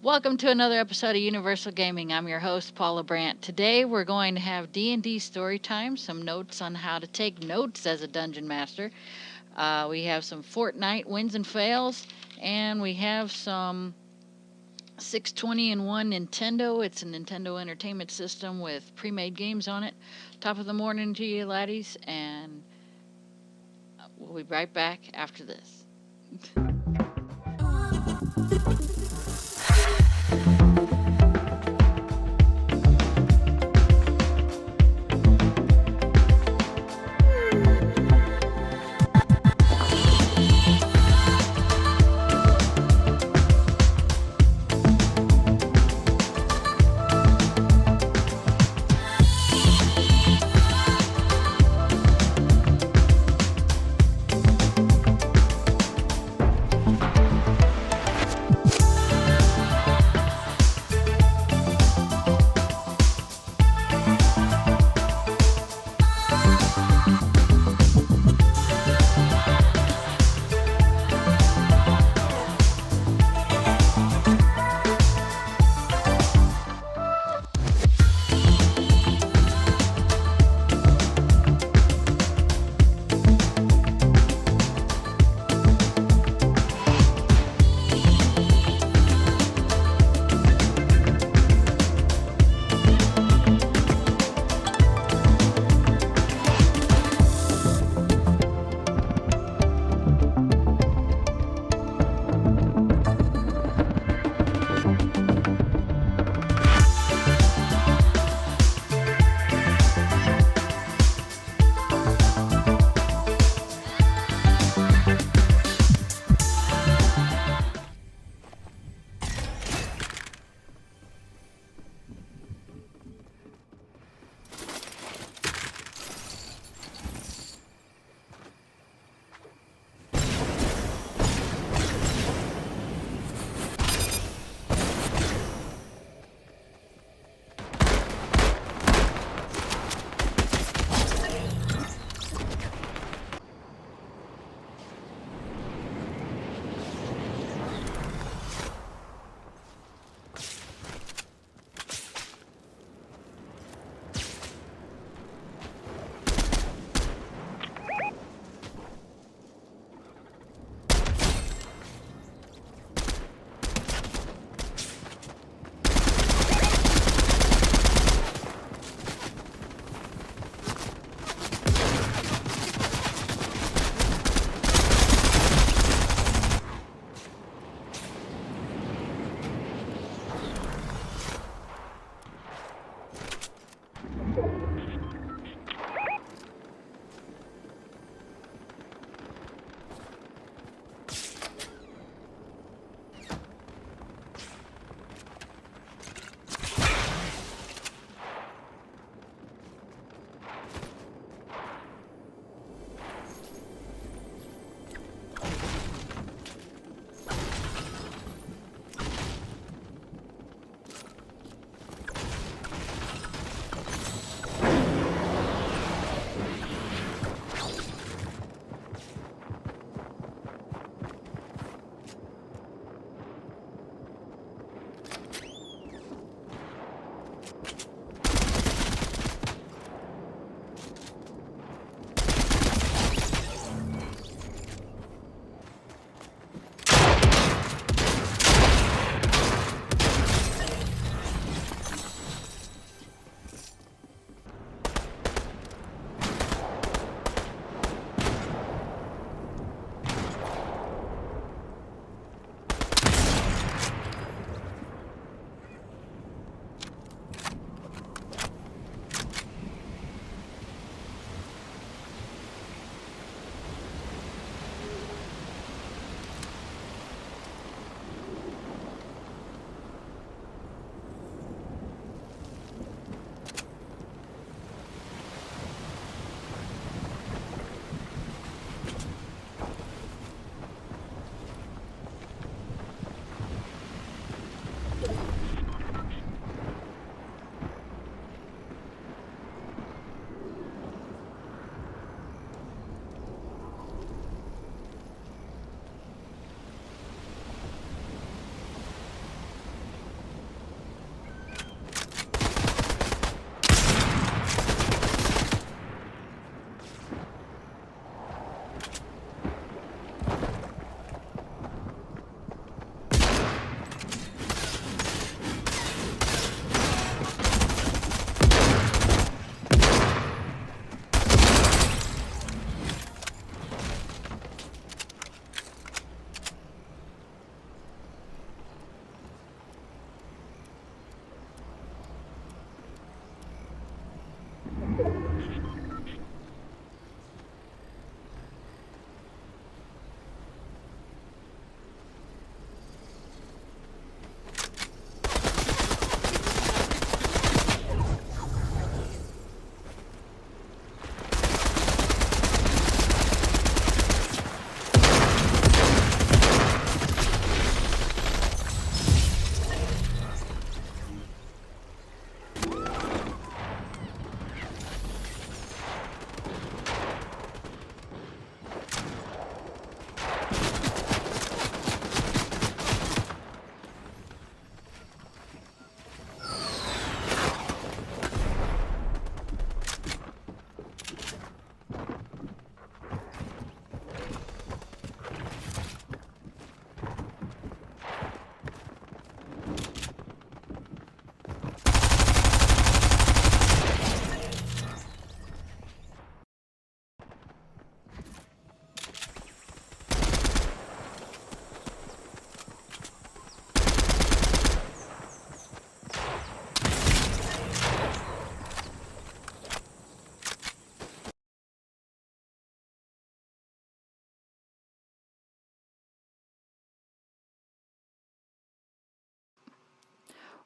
Welcome to another episode of Universal Gaming. I'm your host, Paula Brandt. Today we're going to have D&D story time, some notes on how to take notes as a dungeon master. We have some Fortnite wins and fails, and we have some 620 in 1 Nintendo. It's a Nintendo Entertainment System with pre-made games on it. Top of the morning to you, laddies, and we'll be right back after this.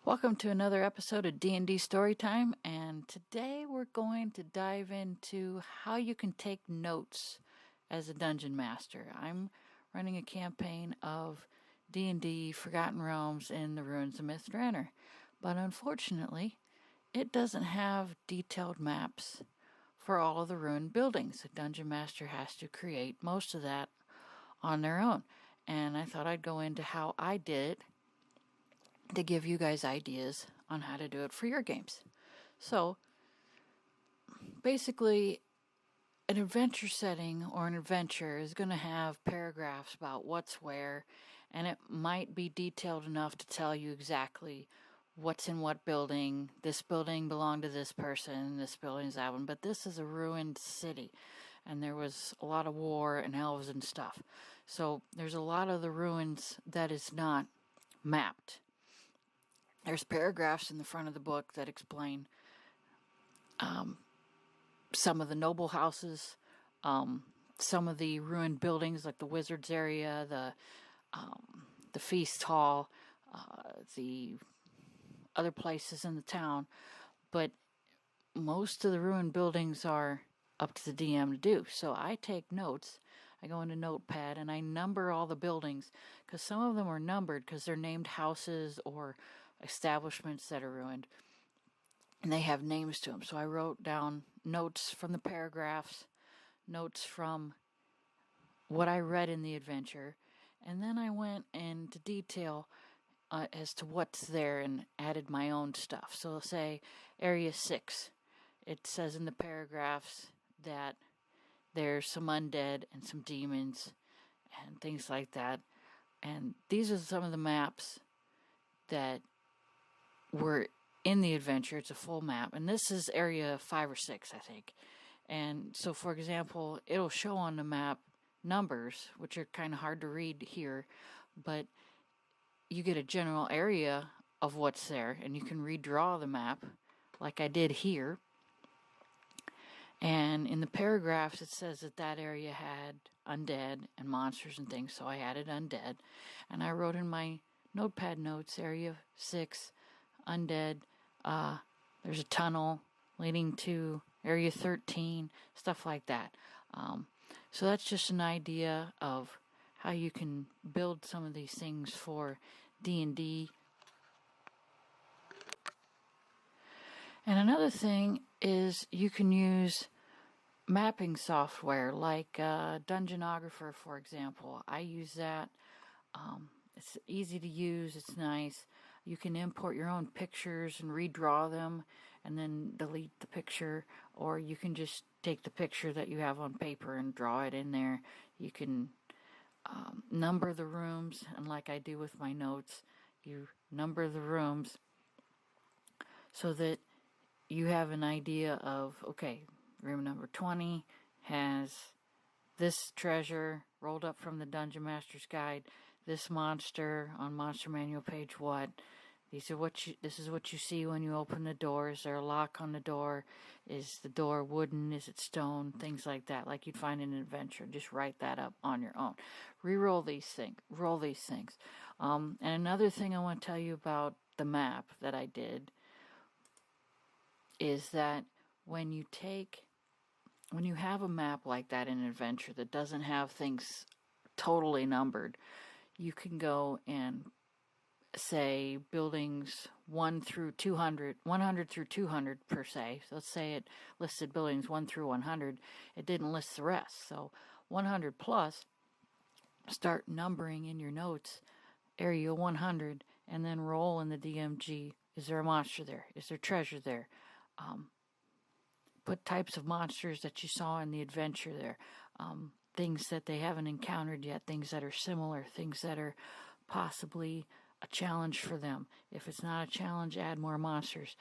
Welcome to another episode of D&D Storytime, and today we're going to dive into how you can take notes as a dungeon master. I'm running a campaign of D&D Forgotten Realms in the Ruins of Mythranor, but unfortunately it doesn't have detailed maps for all of the ruined buildings. The dungeon master has to create most of that on their own, and I thought I'd go into how I did it to give you guys ideas on how to do it for your games. So, basically, an adventure setting or an adventure is going to have paragraphs about what's where, and it might be detailed enough to tell you exactly what's in what building. This building belonged to this person, this building's that one, but this is a ruined city, and there was a lot of war and elves and stuff. So, there's a lot of the ruins that is not mapped. There's paragraphs in the front of the book that explain some of the noble houses, some of the ruined buildings like the wizard's area, the feast hall, the other places in the town. But most of the ruined buildings are up to the DM to do. So I take notes. I go into Notepad and I number all the buildings because some of them are numbered because they're named houses or establishments that are ruined, and they have names to them. So I wrote down notes from the paragraphs, notes from what I read in the adventure, and then I went into detail as to what's there and added my own stuff. So say Area 6. It says in the paragraphs that there's some undead and some demons and things like that. And these are some of the maps that were in the adventure. It's a full map, and this is area 5 or 6, I think. And so, for example, it'll show on the map numbers, which are kind of hard to read here, but you get a general area of what's there, and you can redraw the map like I did here. And in the paragraphs it says that that area had undead and monsters and things, so I added undead, and I wrote in my Notepad notes, area 6 undead, there's a tunnel leading to area 13, stuff like that. So that's just an idea of how you can build some of these things for D&D. And another thing is you can use mapping software like Dungeonographer, for example. I use that. It's easy to use, it's nice. You can import your own pictures and redraw them and then delete the picture, or you can just take the picture that you have on paper and draw it in there. You can number the rooms, and like I do with my notes, you number the rooms so that you have an idea of, okay, room number 20 has this treasure rolled up from the Dungeon Master's Guide, this monster on Monster Manual page what. This is what you see when you open the door. Is there a lock on the door? Is the door wooden? Is it stone? Things like that, like you'd find in an adventure. Just write that up on your own. Roll these things. And another thing I want to tell you about the map that I did is that when you have a map like that in an adventure that doesn't have things totally numbered, you can go and say buildings 100 through 200 per se. So let's say it listed buildings 1 through 100. It didn't list the rest. So 100 plus, start numbering in your notes area 100 and then roll in the DMG. Is there a monster there? Is there treasure there? Put types of monsters that you saw in the adventure there. Things that they haven't encountered yet, things that are similar, things that are possibly a challenge for them. If it's not a challenge, add more monsters,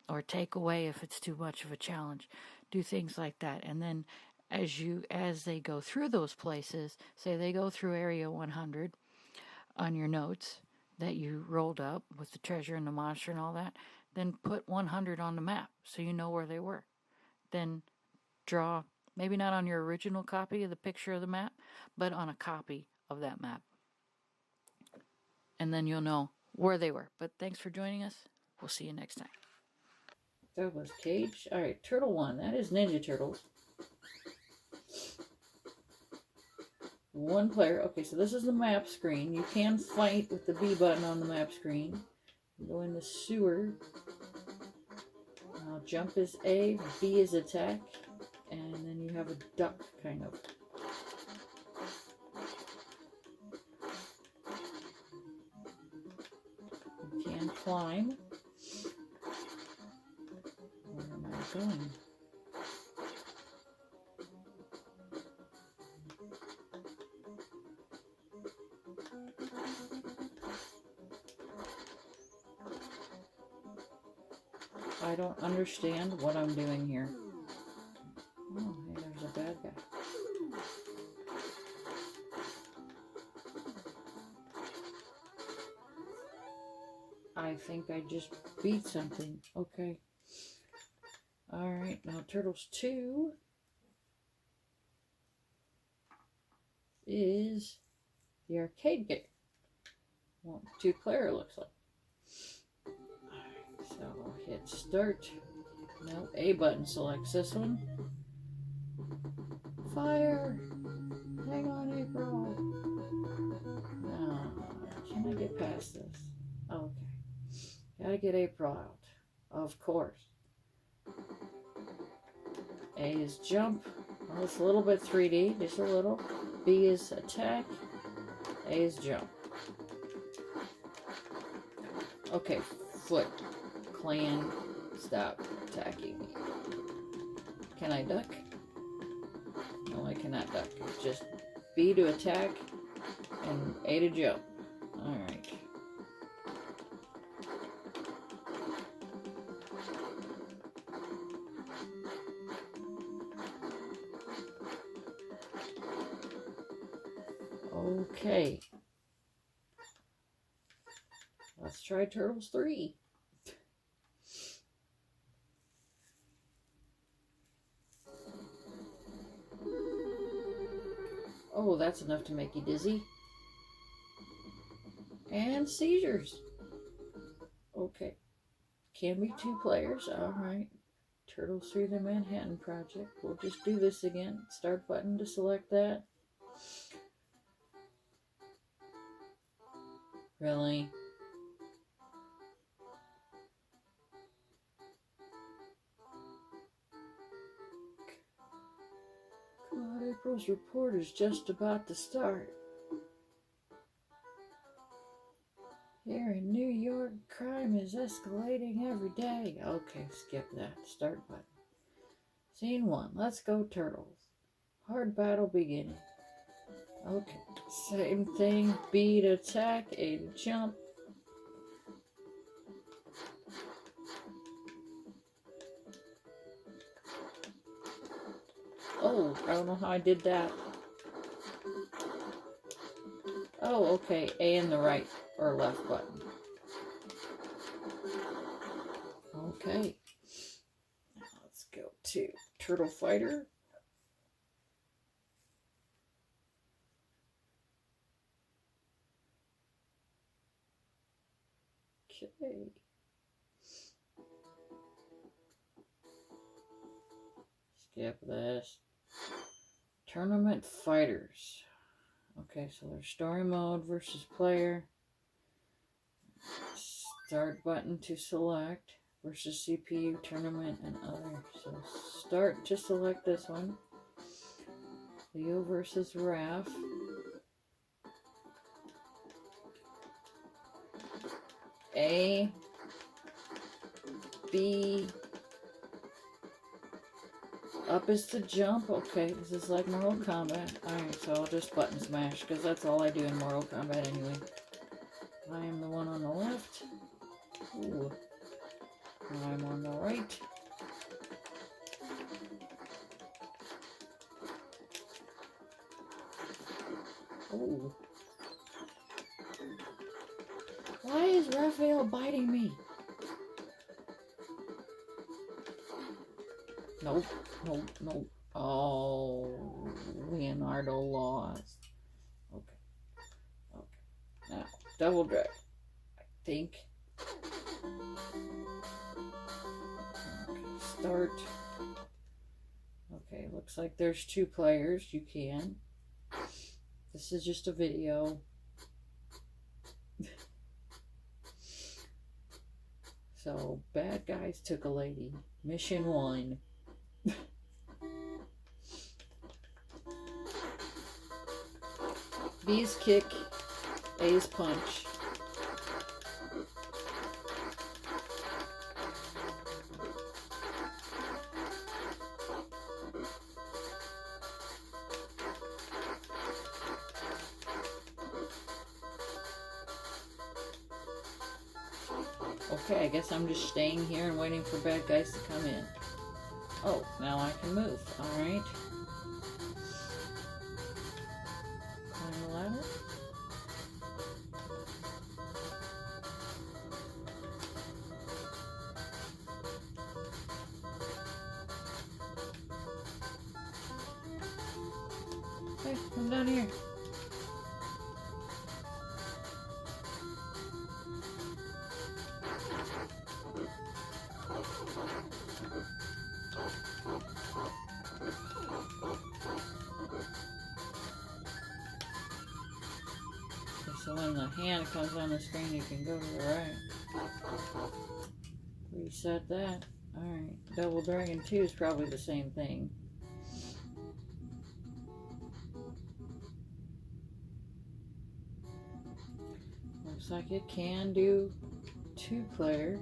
or take away if it's too much of a challenge. Do things like that. And then as they go through those places, say they go through area 100 on your notes that you rolled up with the treasure and the monster and all that, then put 100 on the map so you know where they were. Then draw, maybe not on your original copy of the picture of the map, but on a copy of that map. And then you'll know where they were. But thanks for joining us. We'll see you next time. That was Cage. All right, Turtle 1. That is Ninja Turtles. 1 player. Okay, so this is the map screen. You can fight with the B button on the map screen. You go in the sewer. Jump is A, B is attack, and then you have a duck, kind of. You can climb. Where am I going? I don't understand what I'm doing here. Oh, hey, there's a bad guy. I think I just beat something. Okay. Alright, now Turtles 2 is the arcade game. 2-player looks like. Alright, so I'll hit start. No, A button selects this one. Fire! Hang on, April. Can I get past this? Okay. Gotta get April out. Of course. A is jump. Well, it's a little bit 3D, just a little. B is attack. A is jump. Okay, Foot Clan, stop attacking me. Can I duck? No, I cannot duck. It's just B to attack and A to jump. Alright. Okay. Let's try Turtles 3. Oh, that's enough to make you dizzy. And seizures. Okay. Can be 2 players. Alright. Turtles 3 The Manhattan Project. We'll just do this again. Start button to select that. Really? Come on, April's report is just about to start. Here in New York, crime is escalating every day. Okay, skip that. Start button. Scene 1. Let's go, Turtles. Hard battle beginning. Okay, same thing. B to attack, A to jump. Oh, I don't know how I did that. Oh, okay, A in the right or left button. Okay, now let's go to Turtle Fighter. Okay. Skip this. Tournament Fighters. Okay, so there's story mode versus player. Start button to select versus CPU, tournament, and other. So start to select this one. Leo versus Raph. A, B, up is to jump. Okay, this is like Mortal Kombat. Alright, so I'll just button smash because that's all I do in Mortal Kombat anyway. I am the one on the left. Ooh. I'm on the right. Ooh. Why is Raphael biting me? Nope, nope, nope. Oh, Leonardo lost. Okay, okay. Now, double drag. think. Okay, start. Okay, looks like there's 2 players. You can. This is just a video. So, bad guys took a lady. Mission 1. B's kick, A's punch. Okay, I guess I'm just staying here and waiting for bad guys to come in. Oh, now I can move. Alright. Climb the ladder. Hey, come down here. So when the hand comes on the screen, you can go to the right. Reset that. Alright. Double Dragon 2 is probably the same thing. Looks like it can do 2-player.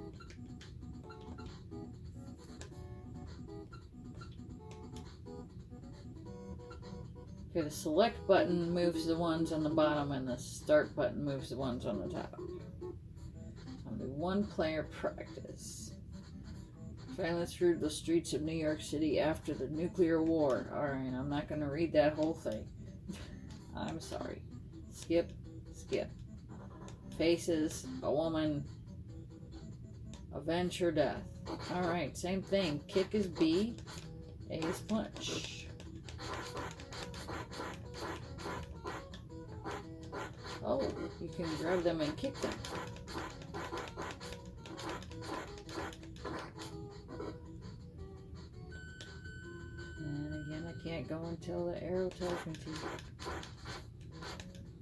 Okay, the select button moves the ones on the bottom and the start button moves the ones on the top. I'll do 1-player practice. Violence through the streets of New York City after the nuclear war. Alright, I'm not going to read that whole thing. I'm sorry. Skip, skip. Faces, a woman, avenge her death. Alright, same thing. Kick is B, A is punch. Oh, you can grab them and kick them. And again, I can't go until the arrow tells me to.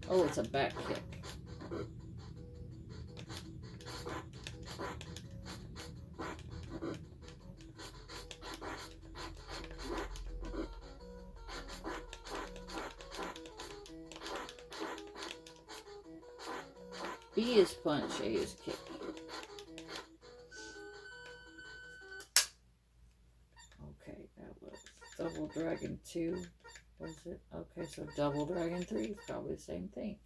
Oh, it's a back kick. B is punch, A is kick. Okay, that was Double Dragon 2, was it? Okay, so Double Dragon 3 is probably the same thing.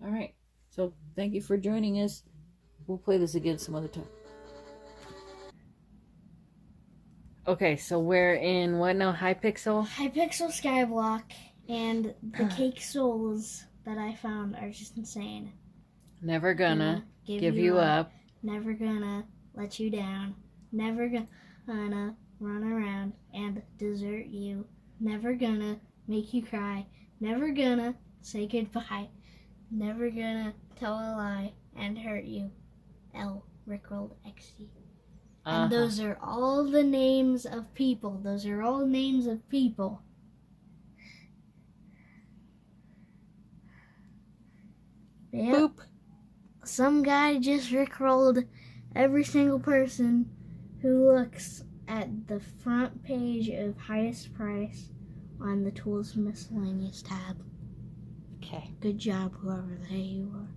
Alright, so thank you for joining us. We'll play this again some other time. Okay, so we're in what now? Hypixel? Hypixel Skyblock, and the cake souls that I found are just insane. Never gonna give you up. Never gonna let you down. Never gonna run around and desert you. Never gonna make you cry. Never gonna say goodbye. Never gonna tell a lie and hurt you. L. Rickrolled XD. And those are all the names of people. Those are all names of people. Yep. Boop. Some guy just rickrolled every single person who looks at the front page of highest price on the tools miscellaneous tab. Okay. Good job, whoever the hell you are.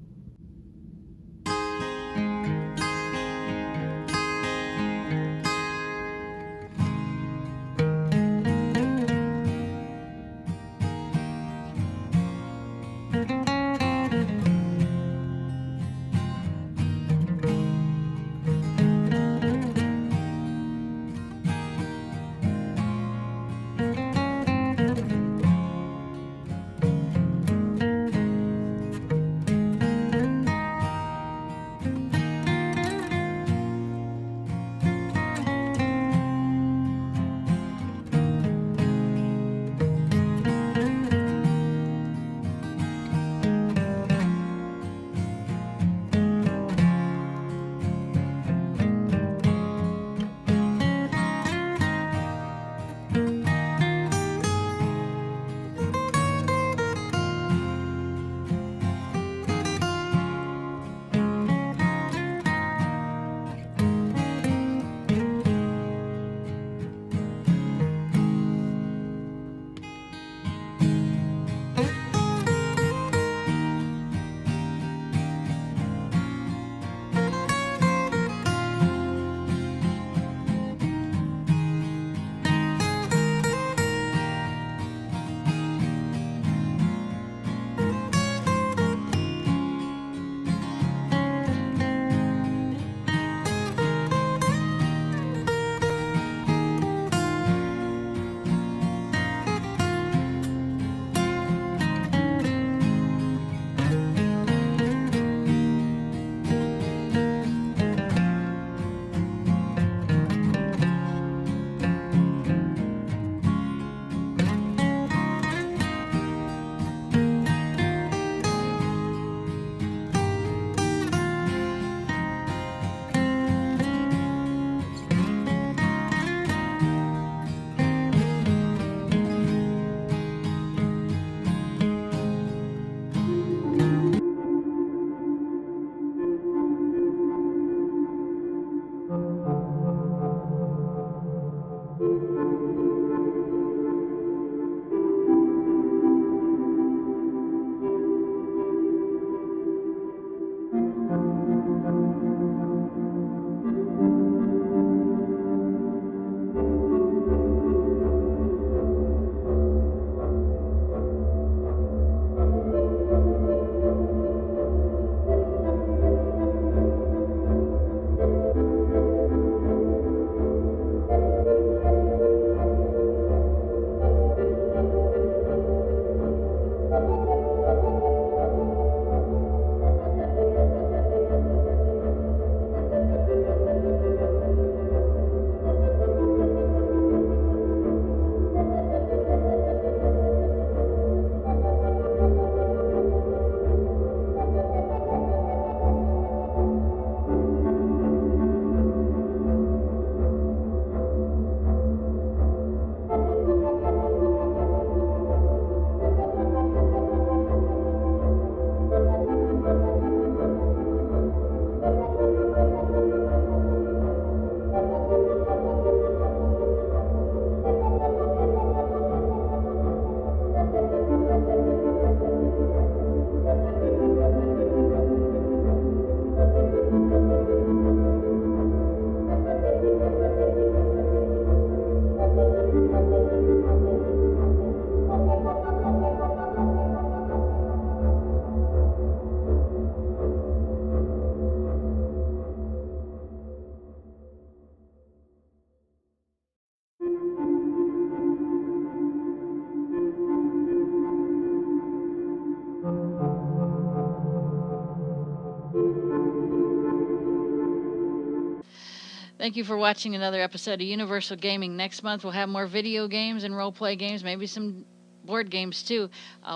Thank you for watching another episode of Universal Gaming. Next month we'll have more video games and role-play games, maybe some board games too.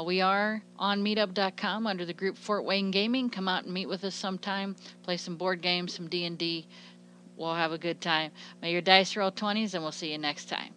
We are on meetup.com under the group Fort Wayne Gaming. Come out and meet with us sometime. Play some board games, some D&D. We'll have a good time. May your dice roll 20s, and we'll see you next time.